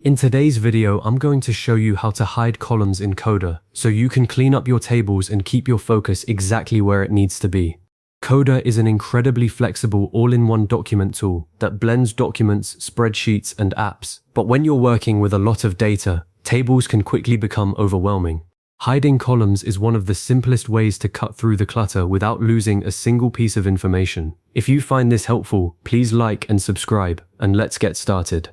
In today's video, I'm going to show you how to hide columns in Coda so you can clean up your tables and keep your focus exactly where it needs to be. Coda is an incredibly flexible all-in-one document tool that blends documents, spreadsheets, and apps. But when you're working with a lot of data, tables can quickly become overwhelming. Hiding columns is one of the simplest ways to cut through the clutter without losing a single piece of information. If you find this helpful, please like and subscribe, and let's get started.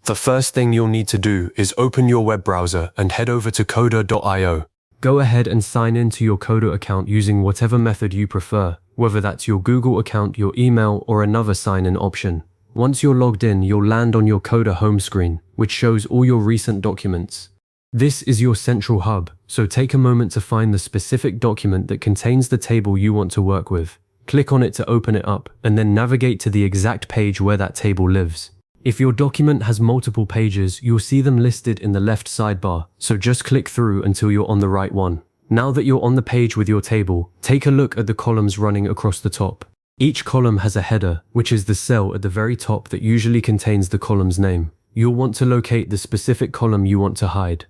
The first thing you'll need to do is open your web browser and head over to coda.io. Go ahead and sign in to your Coda account using whatever method you prefer, whether that's your Google account, your email, or another sign-in option. Once you're logged in, you'll land on your Coda home screen, which shows all your recent documents. This is your central hub, so take a moment to find the specific document that contains the table you want to work with. Click on it to open it up, and then navigate to the exact page where that table lives. If your document has multiple pages, you'll see them listed in the left sidebar, so just click through until you're on the right one. Now that you're on the page with your table, take a look at the columns running across the top. Each column has a header, which is the cell at the very top that usually contains the column's name. You'll want to locate the specific column you want to hide.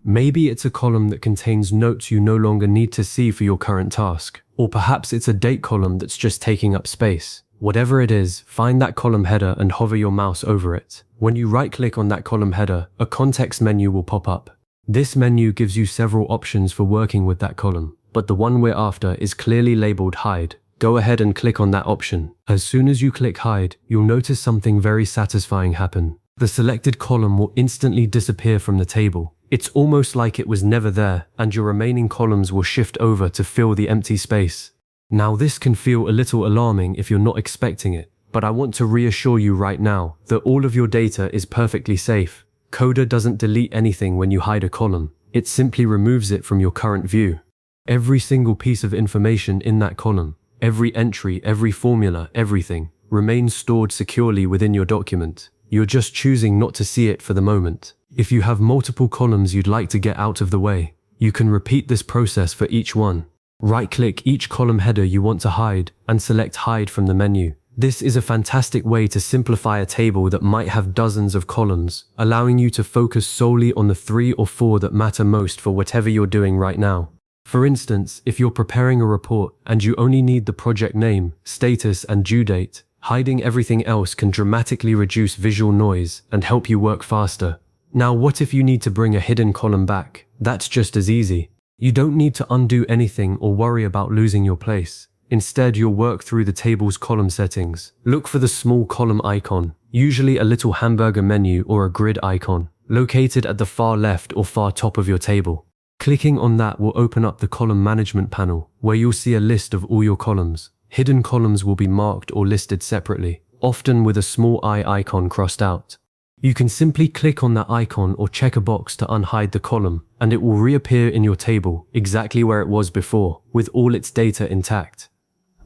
Maybe it's a column that contains notes you no longer need to see for your current task, or perhaps it's a date column that's just taking up space. Whatever it is, find that column header and hover your mouse over it. When you right-click on that column header, a context menu will pop up. This menu gives you several options for working with that column, but the one we're after is clearly labeled Hide. Go ahead and click on that option. As soon as you click Hide, you'll notice something very satisfying happen. The selected column will instantly disappear from the table. It's almost like it was never there, and your remaining columns will shift over to fill the empty space. Now this can feel a little alarming if you're not expecting it, but I want to reassure you right now that all of your data is perfectly safe. Coda doesn't delete anything when you hide a column. It simply removes it from your current view. Every single piece of information in that column, every entry, every formula, everything, remains stored securely within your document. You're just choosing not to see it for the moment. If you have multiple columns you'd like to get out of the way, you can repeat this process for each one. Right-click each column header you want to hide and select Hide from the menu. This is a fantastic way to simplify a table that might have dozens of columns, allowing you to focus solely on the 3 or 4 that matter most for whatever you're doing right now. For instance, if you're preparing a report and you only need the project name, status, and due date, hiding everything else can dramatically reduce visual noise and help you work faster. Now, what if you need to bring a hidden column back? That's just as easy. You don't need to undo anything or worry about losing your place. Instead, you'll work through the table's column settings. Look for the small column icon, usually a little hamburger menu or a grid icon, located at the far left or far top of your table. Clicking on that will open up the column management panel, where you'll see a list of all your columns. Hidden columns will be marked or listed separately, often with a small eye icon crossed out. You can simply click on that icon or check a box to unhide the column, and it will reappear in your table exactly where it was before, with all its data intact.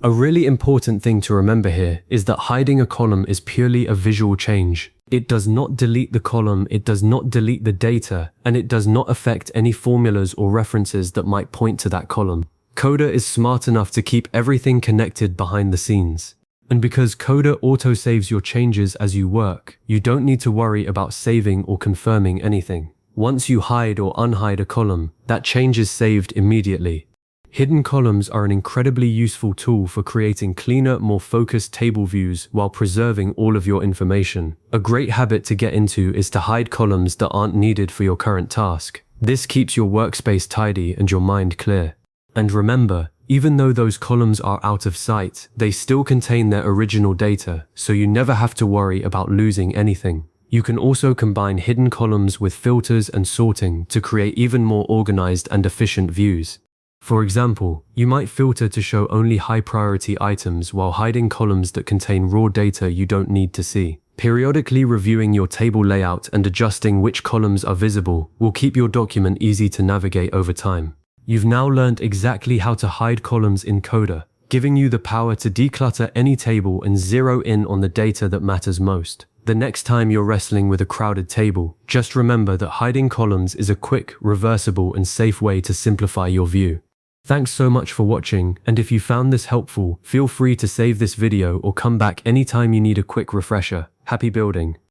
A really important thing to remember here is that hiding a column is purely a visual change. It does not delete the column, it does not delete the data, and it does not affect any formulas or references that might point to that column. Coda is smart enough to keep everything connected behind the scenes. And because Coda auto-saves your changes as you work, you don't need to worry about saving or confirming anything. Once you hide or unhide a column, that change is saved immediately. Hidden columns are an incredibly useful tool for creating cleaner, more focused table views while preserving all of your information. A great habit to get into is to hide columns that aren't needed for your current task. This keeps your workspace tidy and your mind clear. And remember, even though those columns are out of sight, they still contain their original data, so you never have to worry about losing anything. You can also combine hidden columns with filters and sorting to create even more organized and efficient views. For example, you might filter to show only high-priority items while hiding columns that contain raw data you don't need to see. Periodically reviewing your table layout and adjusting which columns are visible will keep your document easy to navigate over time. You've now learned exactly how to hide columns in Coda, giving you the power to declutter any table and zero in on the data that matters most. The next time you're wrestling with a crowded table, just remember that hiding columns is a quick, reversible, and safe way to simplify your view. Thanks so much for watching, and if you found this helpful, feel free to save this video or come back anytime you need a quick refresher. Happy building!